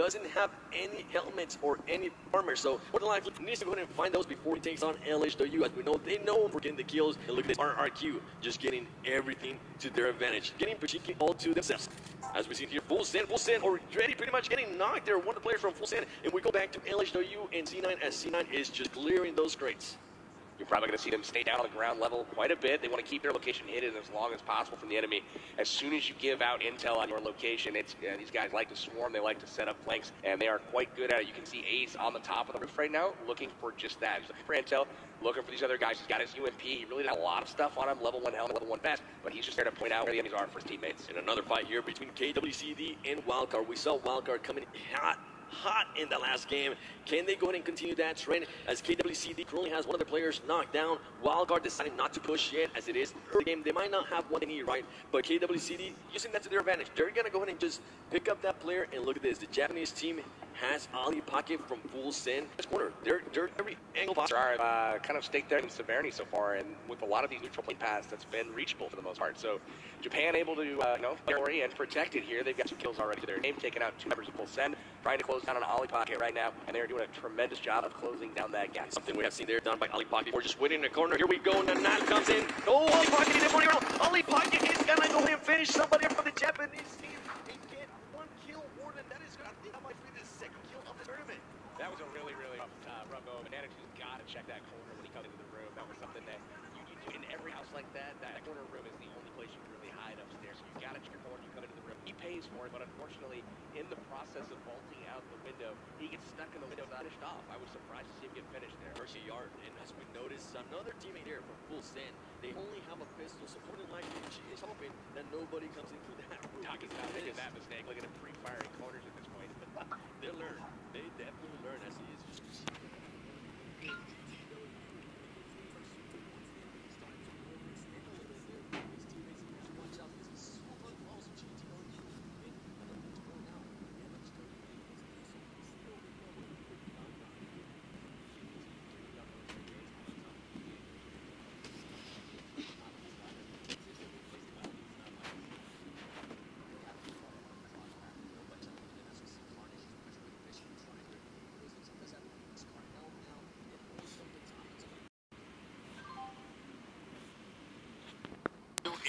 doesn't have any helmets or any armor, so more than likely needs to go ahead and find those before he takes on LHW. As we know, they know him for getting the kills, and look at this RRQ, just getting everything to their advantage, getting Pachiki all to themselves. As we see here, Full Send already pretty much getting knocked there. One of the players from Full Send, and we go back to LHW and C9 as C9 is just clearing those crates. You're probably going to see them stay down on the ground level quite a bit. They want to keep their location hidden as long as possible from the enemy. As soon as you give out intel on your location, these guys like to swarm. They like to set up flanks, and they are quite good at it. You can see Ace on the top of the roof right now, looking for just that. He's looking for intel, looking for these other guys. He's got his UMP. He really did a lot of stuff on him, level 1 helmet, level 1 vest, but he's just there to point out where the enemies are for his teammates. And another fight here between KWCD and Wildcard. We saw Wildcard coming hot in the last game. Can they go ahead and continue that trend as KWCD currently has one of their players knocked down? Wildcard deciding not to push yet as it is early game. They might not have what they need, right? But KWCD using that to their advantage. They're going to go ahead and just pick up that player, and look at this. The Japanese team has Ali Pocket from Full Send. This corner, they're every angle possible. Are kind of staked there in severity so far, and with a lot of these neutral plane paths, that's been reachable for the most part. So Japan able to, carry and protect it here. They've got 2 kills already to their name, taking out 2 members of Full Send, trying to close down on Ali Pocket right now, and they're doing a tremendous job of closing down that gap. Something we have seen there done by Ali Pocket. We're just waiting in the corner. Here we go. Nanan comes in. Oh, Ali Pocket is in around. Ali Pocket is gonna go ahead and finish somebody from the Japanese team and get 1 kill more than that. I think that might be the 2nd kill of the tournament. That was a really rough go. Banana just got to check that corner when he comes into the room. That was something that you do in every house like that. That corner room is the only place you can really hide upstairs. So you got to check your corner. You come into the room. He pays for it, but unfortunately, in the process of vaulting out the window, he gets stuck in the window, finished off. I was surprised to see him get finished there. Mercy Yard, and as we notice, another teammate here from Full Send. They only have a pistol, so more than likely she is hoping that nobody comes in through that room. Talking about making that mistake, looking at pre-firing corners at this point. They'll learn. They definitely learn as he is.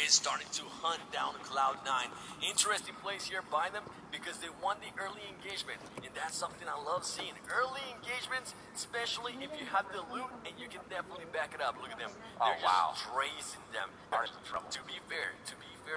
Is starting to hunt down Cloud9. Interesting place here by them because they won the early engagement, and that's something I love seeing. Early engagements, especially if you have the loot and you can definitely back it up. Look at them. They're just tracing them. To be fair,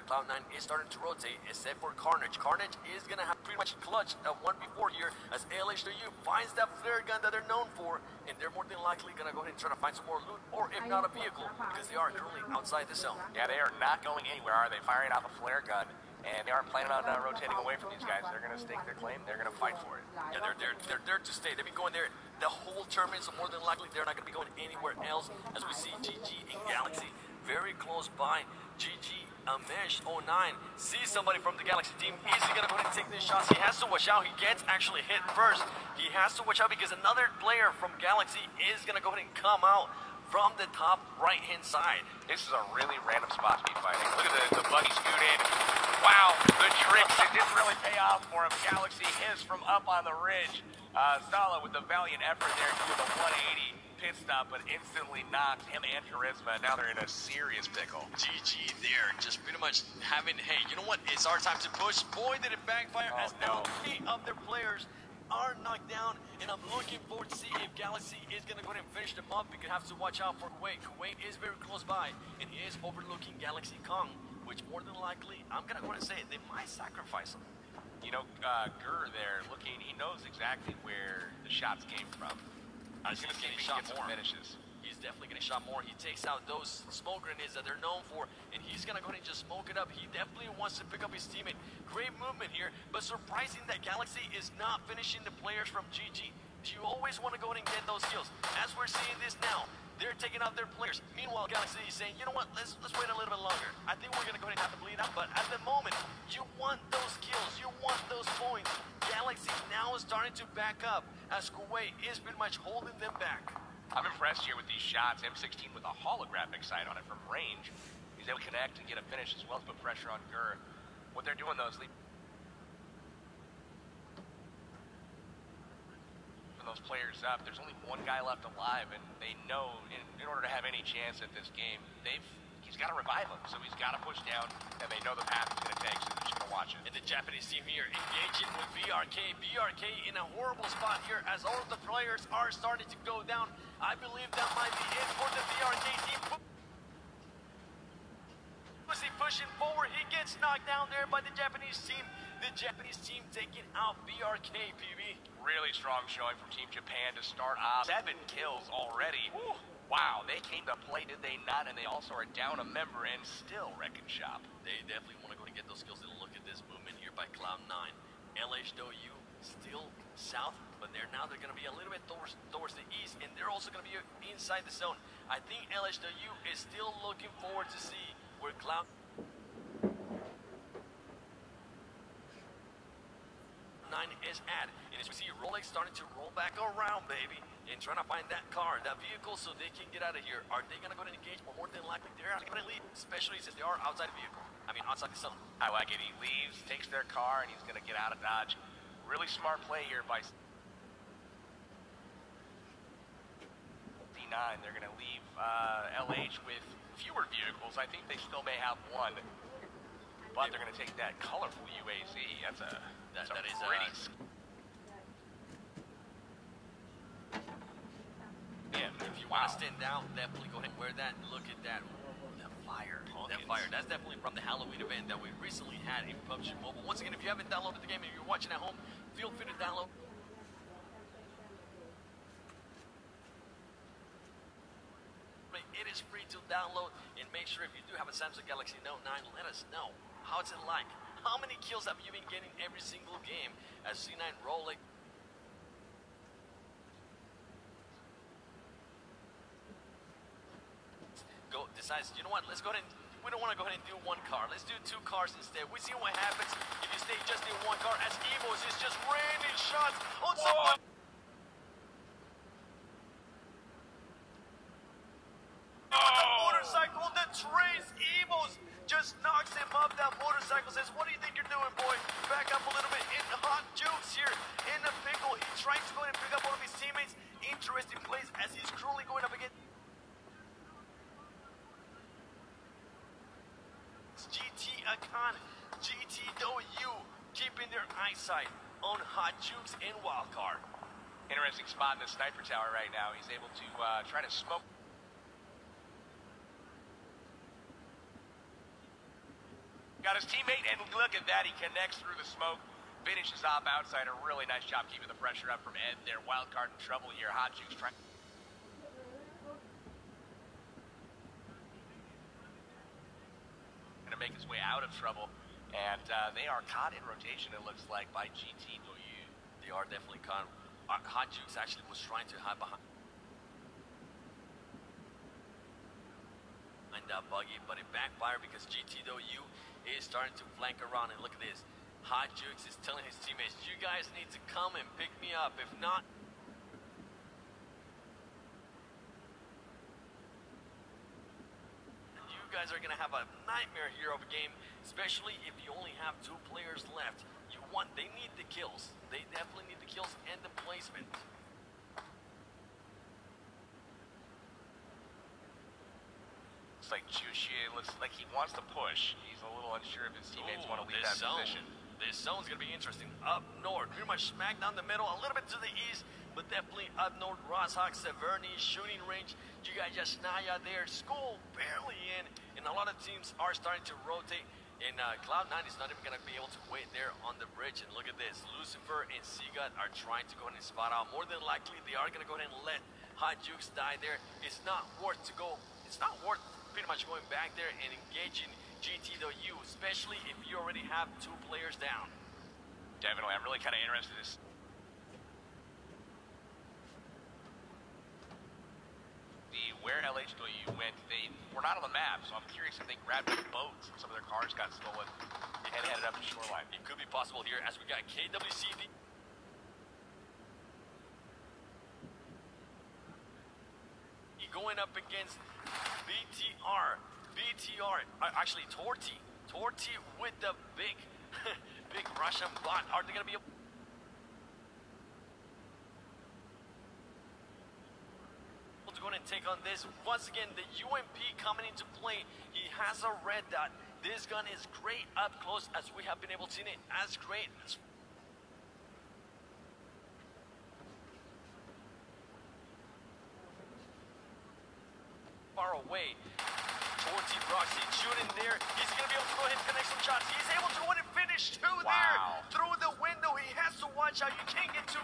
Cloud9 is starting to rotate, except for Carnage. Carnage is going to have pretty much clutch at 1v4 here as LHW finds that flare gun that they're known for, and they're more than likely going to go ahead and try to find some more loot, or if not a vehicle, because they are currently outside the zone. Yeah, they are not going anywhere, are they? Firing off a flare gun, and they aren't planning on rotating away from these guys. They're going to stake their claim. They're going to fight for it. Yeah, they're there to stay. They've been going there the whole tournament, so more than likely they're not going to be going anywhere else. As we see GG and Galaxy very close by. GG Amesh 09 sees somebody from the Galaxy team. Easy gonna go ahead and take these shots. He has to watch out. He gets actually hit first. He has to watch out because another player from Galaxy is gonna go ahead and come out from the top right-hand side. This is a really random spot to be fighting. Look at the buggy scoot in. Wow, the tricks. It didn't really pay off for him. Galaxy hits from up on the ridge. Zala with the valiant effort there doing the 180 pit stop, but instantly knocked him and Charisma. Now they're in a serious pickle. GG there, just pretty much having, hey, you know what? It's our time to push. Boy, did it backfire as now 3 of their players are knocked down, and I'm looking forward to see if Galaxy is going to go ahead and finish them up. We could have to watch out for Kuwait. Kuwait is very close by, and he is overlooking Galaxy Kong, which more than likely, I'm going to go ahead and say it, they might sacrifice him. You know, Gur there looking, he knows exactly where the shots came from. He's going to get shot more. Finishes. He's definitely going to shot more. He takes out those smoke grenades that they're known for, and he's going to go ahead and just smoke it up. He definitely wants to pick up his teammate. Great movement here, but surprising that Galaxy is not finishing the players from GG. You always want to go ahead and get those kills. As we're seeing this now, they're taking out their players. Meanwhile, Galaxy is saying, you know what, let's wait a little bit longer. I think we're going to go ahead and have to bleed out, but at the moment, you want those kills, you want those points. Galaxy now is starting to back up as Kuwait is pretty much holding them back. I'm impressed here with these shots. M16 with a holographic sight on it from range. He's able to connect and get a finish as well as put pressure on Gur. What they're doing though is those players up. There's only one guy left alive, and they know in order to have any chance at this game, he's got to revive him. So he's got to push down, and they know the path it's going to take, so they're just going to watch it. And the Japanese team here engaging with BRK. BRK in a horrible spot here as all of the players are starting to go down. I believe that might be it for the BRK team. Pushing forward, he gets knocked down there by the Japanese team. The Japanese team taking out BRK, PB. Really strong showing from Team Japan to start off. 7 kills already. Woo. Wow, they came to play, did they not? And they also are down a member and still wrecking shop. They definitely want to go to get those kills. And look at this movement here by Cloud9. LHW still south, but they're going to be a little bit towards the east, and they're also going to be inside the zone. I think LHW is still looking forward to see where Cloud9 is at. And as we see Rolex starting to roll back around, baby, and trying to find that car, that vehicle, so they can get out of here. Are they going to go to engage? Well, more than likely, they're going to leave, especially since they are outside the vehicle. I mean, outside the zone. I like it. He leaves, takes their car, and he's going to get out of Dodge. Really smart play here by D9. They're going to leave LH with fewer vehicles. I think they still may have one, but they're going to take that colorful UAZ. That is pretty. If you want to stand down, definitely go ahead and wear that. Look at that. That fire. That fire. That's definitely from the Halloween event that we recently had in PUBG Mobile. Once again, if you haven't downloaded the game and you're watching at home, feel free to download. It is free to download, and make sure if you do have a Samsung Galaxy Note 9, let us know. How's it like? How many kills have you been getting every single game as C9 Rolex? Decides, you know what, let's go ahead and, we don't want to go ahead and do one car. Let's do 2 cars instead. We see what happens if you stay just in one car as Evos is just raining shots on someone. Motorcycle that trays Evos just knocks him up. That motorcycle says, what do you think you're doing, boy? Back up a little bit. In hot jukes here in the pickle. He tries to go ahead and pick up one of his teammates. Interesting place as he's cruelly going up against GT Akan, GTW, keeping their eyesight on hot jukes and wildcard. Interesting spot in the sniper tower right now. He's able to try to smoke. Got his teammate, and look at that. He connects through the smoke, finishes off outside. A really nice job keeping the pressure up from Ed there. Wildcard in trouble here. Hot jukes trying. To make his way out of trouble, and they are caught in rotation, it looks like, by GTW. They are definitely caught. Hot Jukes actually was trying to hide behind that buggy, but it backfired because GTW is starting to flank around. And look at this. Hot Jukes is telling his teammates, you guys need to come and pick me up. If not, guys are gonna have a nightmare here of a game, especially if you only have 2 players left. They need the kills. They definitely need the kills and the placement. Looks like Jushi looks like he wants to push. He's a little unsure if his teammates want to leave that position. This zone's gonna be interesting. Up north, pretty much smack down the middle, a little bit to the east, but definitely up north. Rosshawk, Severny, shooting range. You guys just Naya there. School barely in, and a lot of teams are starting to rotate. And Cloud9 is not even going to be able to wait there on the bridge. And look at this. Lucifer and Seagut are trying to go ahead and spot out. More than likely, they are going to go ahead and let Hot Jukes die there. It's not worth pretty much going back there and engaging GTW, especially if you already have 2 players down. Definitely. I'm really kind of interested in this. Where LHW went, they were not on the map, so I'm curious if they grabbed boats and some of their cars got stolen and headed up to shoreline. It could be possible here as we got KWCV. Going up against BTR, actually Torty with the big Russian bot. Are they going to be able take on this. Once again, the UMP coming into play. He has a red dot. This gun is great up close, as we have been able to see it. As great as far away. Torty Broxy shooting there. He's going to be able to go ahead and connect some shots. He's able to go ahead and finish two there. Through the window. He has to watch out. You can't get too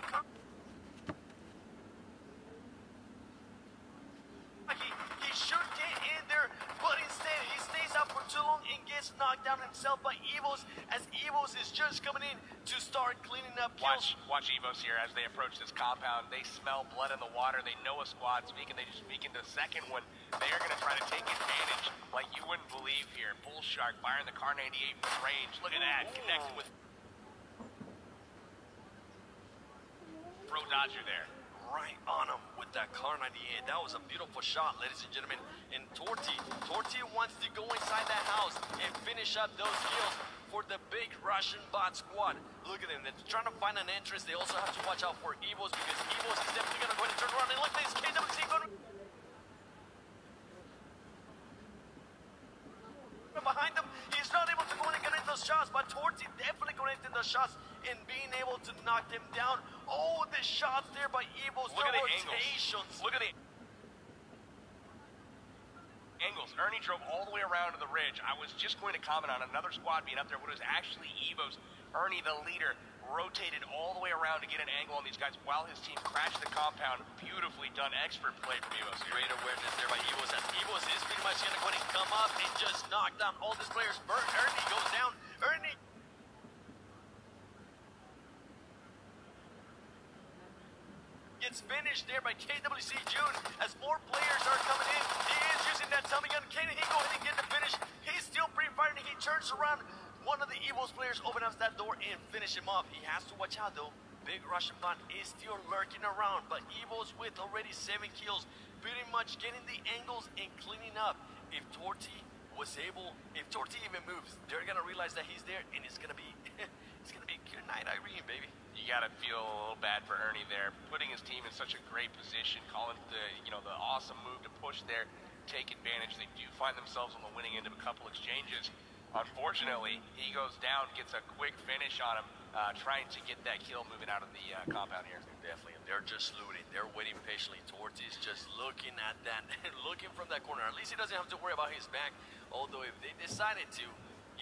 He should get in there, but instead he stays out for too long and gets knocked down himself by Evos, as Evos is just coming in to start cleaning up kills. Watch Evos here as they approach this compound. They smell blood in the water. They know a squad's weak, and they just speak into the second one. They are going to try to take advantage like you wouldn't believe here. Bull Shark firing the Car 98 with range. Look at that, connected with Bro Dodger there. Right on him with that Car 98. That was a beautiful shot, ladies and gentlemen. And Torty wants to go inside that house and finish up those kills for the big Russian bot squad. Look at them. They're trying to find an entrance. They also have to watch out for Evos, because Evos is definitely going to go ahead and turn around. And look at this KWC going behind them. He's not able to go in and connect those shots, but Torty definitely connected those shots and being able to knock them down. Oh, the shots there by Evos. Look at the rotations. angles. Look at the angles. Ernie drove all the way around to the ridge. I was just going to comment on another squad being up there, but it was actually Evos. Ernie, the leader, rotated all the way around to get an angle on these guys while his team crashed the compound. Beautifully done. Expert play from Evos. Great awareness there by Evos, as Evos is pretty much going to go ahead and come up and just knock down all these players. Ernie goes down. Ernie gets finished there by KWC June, as more players are coming in. He is using that tummy gun. Can he go ahead and get the finish? He's still pre-firing. He turns around. One of the Evos players opens up that door and finish him off. He has to watch out though. Big Russian bot is still lurking around, but Evos with already 7 kills, pretty much getting the angles and cleaning up. If Torty even moves, they're gonna realize that he's there, and it's gonna be good night, Irene, baby. You gotta feel a little bad for Ernie there, putting his team in such a great position, calling the awesome move to push there, take advantage. They do find themselves on the winning end of a couple exchanges. Unfortunately, he goes down, gets a quick finish on him, trying to get that kill moving out of the compound here. Definitely, and they're just looting. They're waiting patiently. Torty's just looking at that, looking from that corner. At least he doesn't have to worry about his back. Although if they decided to,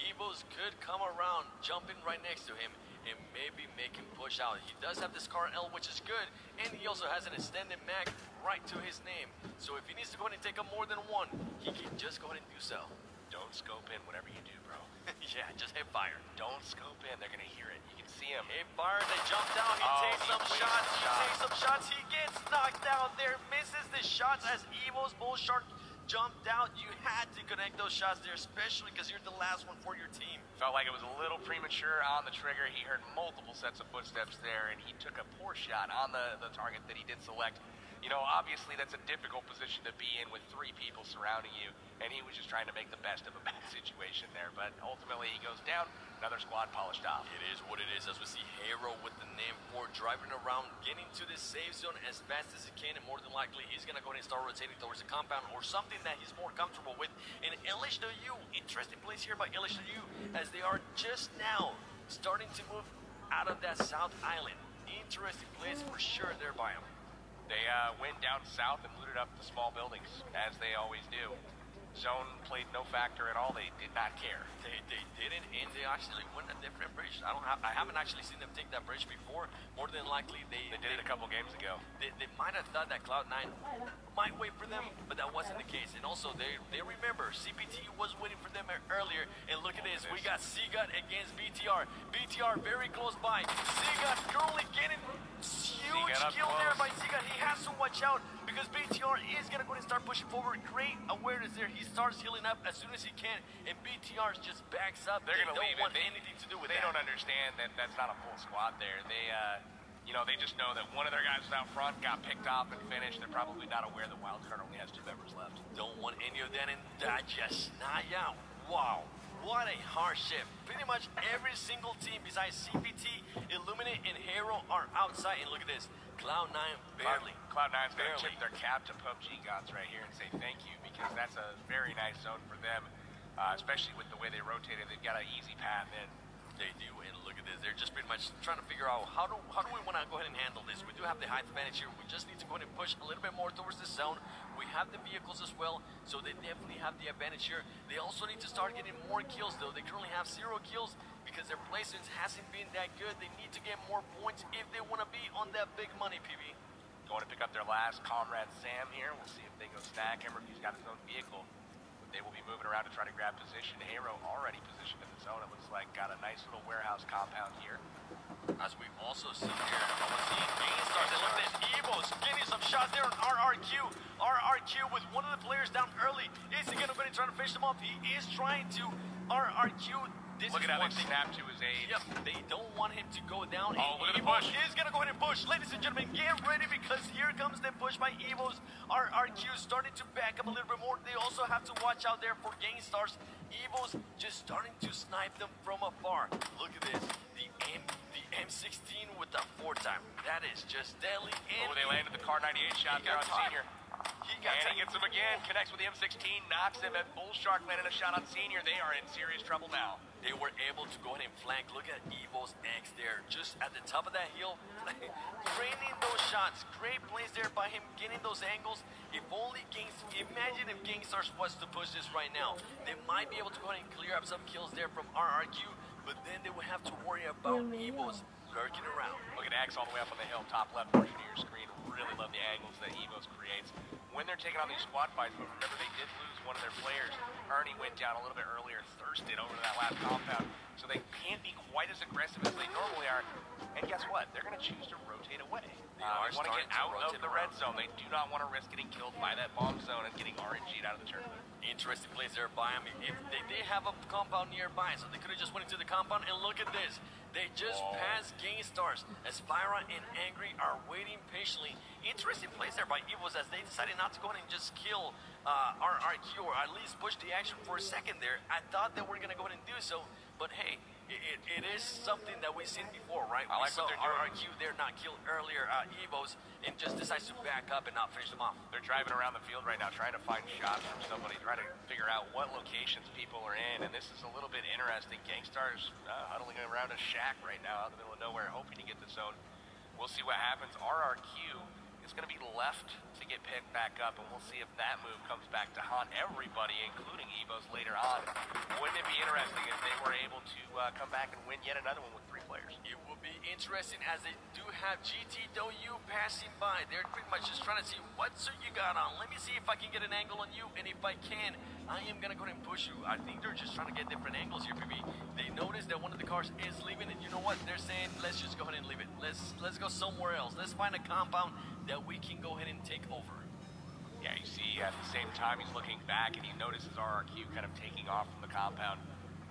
Evos could come around, jumping right next to him, and maybe make him push out. He does have this Car L, which is good, and he also has an extended mag right to his name. So if he needs to go ahead and take up more than one, he can just go ahead and do so. Don't scope in whatever you do, bro. Yeah, just hit fire. Don't scope in. They're going to hear it. You can see him. Hit fire. They jump down. He takes some shots. He gets knocked down there. Misses the shots as Evos Bull Shark jumped out. You had to connect those shots there, especially because you're the last one for your team. Felt like it was a little premature on the trigger. He heard multiple sets of footsteps there, and he took a poor shot on the target that he did select. Obviously that's a difficult position to be in with 3 people surrounding you, and he was just trying to make the best of a bad situation there. But ultimately he goes down, another squad polished off. It is what it is, as we see Hero with the name 4 driving around, getting to this safe zone as fast as he can, and more than likely he's going to go ahead and start rotating towards the compound or something that he's more comfortable with. And LHW, interesting place here by LHW, as they are just now starting to move out of that South Island. Interesting place for sure there by him. They went down south and looted up the small buildings, as they always do. Zone played no factor at all. They did not care. They didn't, and they actually went a different bridge. I haven't actually seen them take that bridge before. More than likely, they did it a couple games ago. They might have thought that Cloud9 might wait for them, but that wasn't the case. And also, they remember CPT was waiting for them earlier. And look at this, we got Seagut against BTR. BTR very close by. Seagut currently getting huge kill there by Seagut. He has to watch out because BTR is going to go and start pushing forward. Great awareness there. He starts healing up as soon as he can, and BTR just backs up. They're going to leave want it. anything to do with they that. Don't understand that that's not a full squad there. They just know that one of their guys was out front, got picked off and finished. They're probably not aware that Wildcard only has 2 members left. Don't want any of that, and that just, wow. What a hardship. Pretty much every single team besides CPT, Illuminate, and Hero are outside. And look at this. Cloud9 barely. Cloud9's going to tip their cap to PUBG gods right here and say thank you, because that's a very nice zone for them, especially with the way they rotated. They've got an easy path in. They do, and look at this. They're just pretty much trying to figure out how do we want to go ahead and handle this. We do have the height advantage here. We just need to go ahead and push a little bit more towards the zone. We have the vehicles as well, so they definitely have the advantage here. They also need to start getting more kills, though. They currently have 0 kills because their placements hasn't been that good. They need to get more points if they want to be on that big money, PB. Going to pick up their last comrade, Sam, here. We'll see if they go stack him or if he's got his own vehicle. They will be moving around to try to grab position. Hero already positioned in the zone. It looks like got a nice little warehouse compound here. As we also see here, we're seeing Gainstars. And look at this. Evo's getting some shots there on RRQ. RRQ with one of the players down early. Is he going to try to finish them off? He is trying to. RRQ. Look at how they snapped to his aid. Yep, they don't want him to go down. Oh, look at the Evo push. is going to go ahead and push. Ladies and gentlemen, get ready because here comes the push by Evo's. RRQ starting to back up a little bit more. They also have to watch out there for Gainstars. Evo's just starting to snipe them from afar. Look at this. The M16 with the 4-time. That is just deadly. And they landed the Car 98 shot there on Senior. He gets him again, connects with the M16, knocks him at Bull Shark, landing a shot on Senior. They are in serious trouble now. They were able to go ahead and flank. Look at Evo's X there, just at the top of that hill, draining those shots. Great plays there by him, getting those angles. If only imagine if Gainstars was to push this right now. They might be able to go ahead and clear up some kills there from RRQ, but then they would have to worry about Evo's lurking around. Look at X all the way up on the hill, top left portion of your screen. Really love the angles that Evo's creates when they're taking on these squad fights. But remember, they did lose one of their players. Ernie went down a little bit earlier, thirsted over to that last compound, so they can't be quite as aggressive as they normally are. And guess what? They're going to choose to rotate away. They want to get out of the red zone. They do not want to risk getting killed by that bomb zone and getting RNG'd out of the tournament. Interesting plays there by him. If they have a compound nearby, so they could have just went into the compound. And look at this. They just passed Gainstars as Spyra and Angry are waiting patiently. Interesting plays there by Evos as they decided not to go ahead and just kill RRQ, or at least push the action for a second there. I thought they were going to go ahead and do so, but hey, it is something that we've seen before, right? I like what they're doing. RRQ there not killed earlier Evos and just decides to back up and not finish them off. They're driving around the field right now trying to find shots from somebody, trying to figure out what locations people are in, and this is a little bit interesting. Gainstars huddling around a shack right now out in the middle of nowhere, hoping to get the zone. We'll see what happens. RRQ is going to be left to get picked back up, and we'll see if that move comes back to haunt everybody, including Evos later on. Wouldn't it be interesting if they were able to come back and win yet another one with 3 players? It will be interesting as they do have GTW passing by. They're pretty much just trying to see what suit you got on. Let me see if I can get an angle on you, and if I can, I am going to go ahead and push you. I think they're just trying to get different angles here, PB. They noticed that one of the cars is leaving, and you know what? They're saying, let's just go ahead and leave it. Let's go somewhere else. Let's find a compound that we can go ahead and take over. Yeah, you see at the same time he's looking back and he notices RRQ kind of taking off from the compound,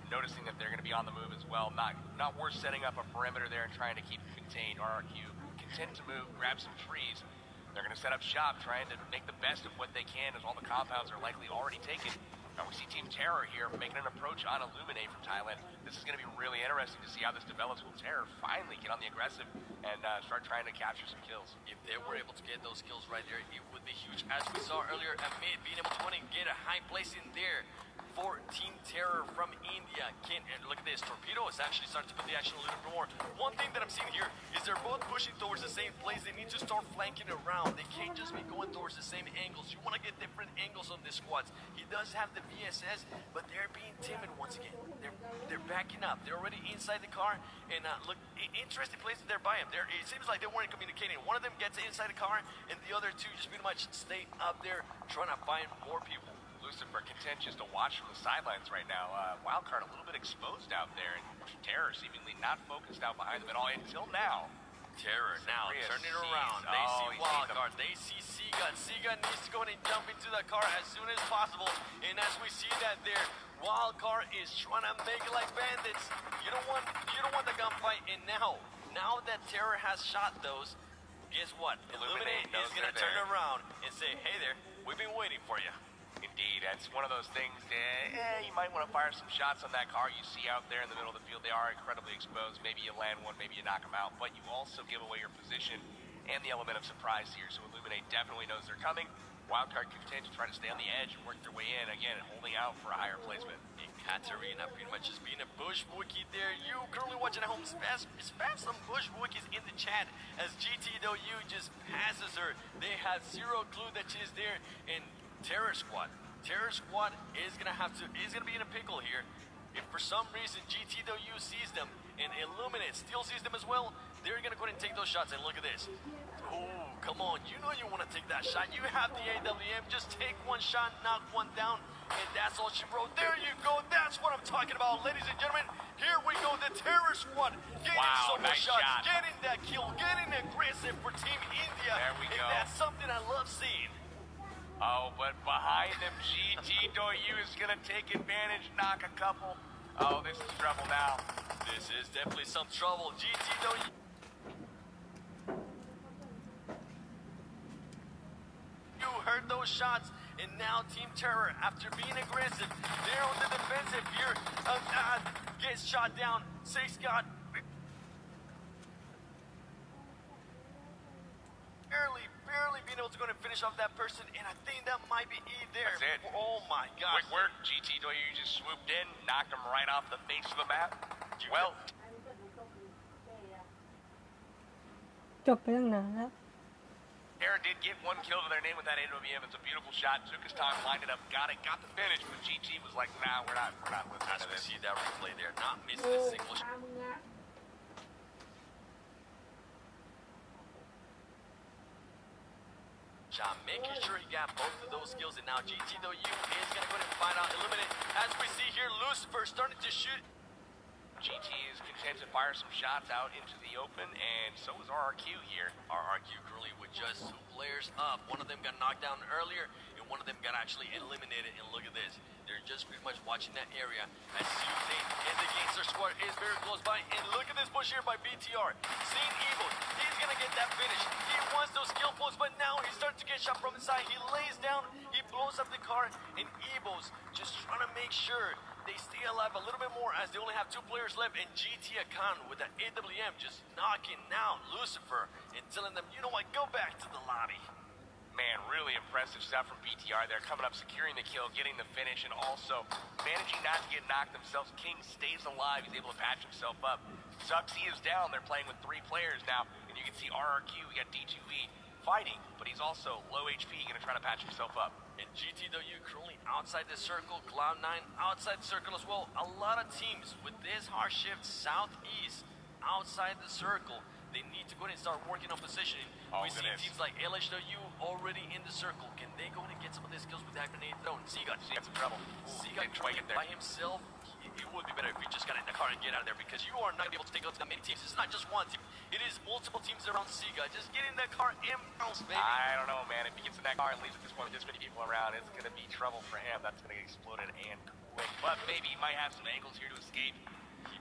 noticing that they're going to be on the move as well. Not worth setting up a perimeter there and trying to keep it contained. RRQ content to move, grab some trees. They're going to set up shop, trying to make the best of what they can as all the compounds are likely already taken. Now we see Team Terror here making an approach on Illuminate from Thailand. This is going to be really interesting to see how this develops. Will Terror finally get on the aggressive and start trying to capture some kills? If they were able to get those kills right there, it would be huge. As we saw earlier, Amit being able to go and get a high place in there for Team Terror from India. And look at this, Torpedo is actually starting to put the action a little bit more. One thing that I'm seeing here is they're both pushing towards the same place. They need to start flanking around. They can't just be going towards the same angles. You want to get different angles on these squads. He does have the VSS, but they're being timid once again. They're backing up. They're already inside the car. And look, interesting places there by him. It seems like they weren't communicating. One of them gets inside the car, and the other two just pretty much stay up there trying to find more people. Lucifer content just to watch from the sidelines right now. Wildcard a little bit exposed out there, and Terror seemingly not focused out behind them at all until now. Terror now turning around. They see Wildcard. They see Seagun. Seagun needs to go in and jump into the car as soon as possible. And as we see that there, Wildcard is trying to make it like bandits. You don't want the gunfight. And now that Terror has shot those, guess what? Illuminate is gonna turn around and say, "Hey there, we've been waiting for you." Indeed, it's one of those things, you might want to fire some shots on that car you see out there in the middle of the field. They are incredibly exposed. Maybe you land one, maybe you knock them out, but you also give away your position and the element of surprise here. So Illuminate definitely knows they're coming. Wildcard continues to try to stay on the edge and work their way in, again, holding out for a higher placement. And Katarina pretty much just being a bush wookie there. You currently watching at home, spam some bush wookies in the chat as GTW just passes her. They have zero clue that she's there. And Terror Squad is gonna be in a pickle here. If for some reason GTW sees them and Illuminate still sees them as well, they're gonna go ahead and take those shots. And look at this. Oh, come on. You know you want to take that shot. You have the AWM. Just take one shot, knock one down, and that's all she wrote. There you go. That's what I'm talking about, ladies and gentlemen. Here we go. The Terror Squad getting so much shots, getting that kill, getting aggressive for Team India. There we go. And that's something I love seeing. Oh, but behind them, GTW is going to take advantage, knock a couple. Oh, this is trouble now. This is definitely some trouble. GTW. You heard those shots, and now Team Terror, after being aggressive, they're on the defensive here. Gets shot down. Say Scott. Barely being able to go and finish off that person, and I think that might be E there. That's it. Oh my gosh. Quick work. GTW just swooped in, knocked him right off the face of the map. Well, จบไปตั้งนานแล้ว Aaron did get one kill to their name with that AWM. It's a beautiful shot. Took his time, lined it up, got the finish. But GT was like, nah, we're not listening to this. See that replay there, not missing a single shot. Making sure he got both of those skills, and now GTW is going to go ahead and find out Illuminate. As we see here, Lucifer starting to shoot. GT is content to fire some shots out into the open, and so is RRQ here. RRQ currently with just 2 players up. One of them got knocked down earlier, and one of them got actually eliminated. And look at this. They're just pretty much watching that area as Suzane and the Gangster Squad is very close by. And look at this push here by BTR. Seeing Evil, he's going to get that finish. He wants those skill points, but now he starts to get shot from inside. He lays down, he blows up the car, and Evil's just trying to make sure they stay alive a little bit more as they only have 2 players left. And GT Akan with that AWM just knocking out Lucifer and telling them, you know what, go back to the lobby. Man, really impressive stuff from BTR. They're coming up, securing the kill, getting the finish, and also managing not to get knocked themselves. King stays alive. He's able to patch himself up. Suxy is down. They're playing with 3 players now, and you can see RRQ. We got D2E fighting, but he's also low HP, going to try to patch himself up. And GTW currently outside the circle, Cloud9 outside the circle as well. A lot of teams with this hard shift southeast outside the circle. They need to go ahead and start working on positioning. We see teams like LHW already in the circle. Can they go ahead and get some of their skills with that grenade thrown? Seagut got some trouble. Seagut by himself. It would be better if he just got in the car and get out of there, because you are not able to take out that many teams. It's not just one team. It is multiple teams around Seagut. Just get in that car and bounce, baby. I don't know, man. If he gets in that car and leaves at this point with this many people around, it's going to be trouble for him. That's going to get exploded and quick. But maybe he might have some angles here to escape.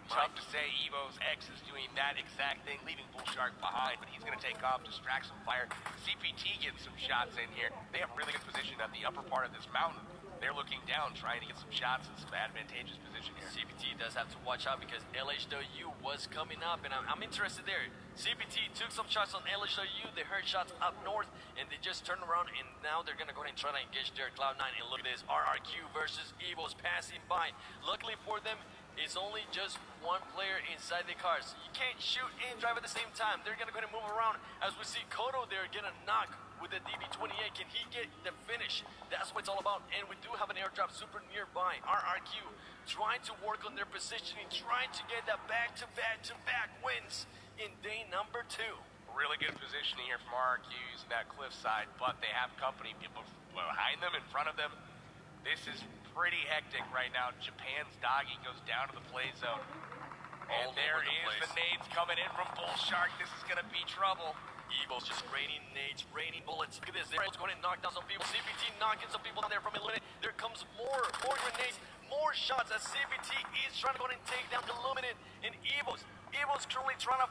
Tough to say. Evo's X is doing that exact thing, leaving Bullshark behind, but he's going to take off, distract some fire. CPT getting some shots in here. They have really good position at the upper part of this mountain. They're looking down, trying to get some shots in some advantageous position here. CPT does have to watch out because LHW was coming up, and I'm interested there. CPT took some shots on LHW. They heard shots up north, and they just turned around, and now they're going to go ahead and try to engage their Cloud9. And look at this, RRQ versus Evo's passing by. Luckily for them, it's only just 1 player inside the car, so you can't shoot and drive at the same time. They're going to go ahead and move around. As we see Kodo there get a knock with the DB28. Can he get the finish? That's what it's all about. And we do have an airdrop super nearby. RRQ trying to work on their positioning, trying to get that back-to-back wins in day number 2. Really good positioning here from RRQ using that cliff side, but they have company, people behind them, in front of them. This is pretty hectic right now. Japan's Doggy goes down to the play zone. And there is the nades coming in from Bullshark. This is going to be trouble. Evil's just raining nades, raining bullets. Look at this. They're going to knock down some people. CBT knocking some people down there from Illuminate. There comes more grenades, more shots as CBT is trying to go and take down Illuminate. And Evil's currently trying to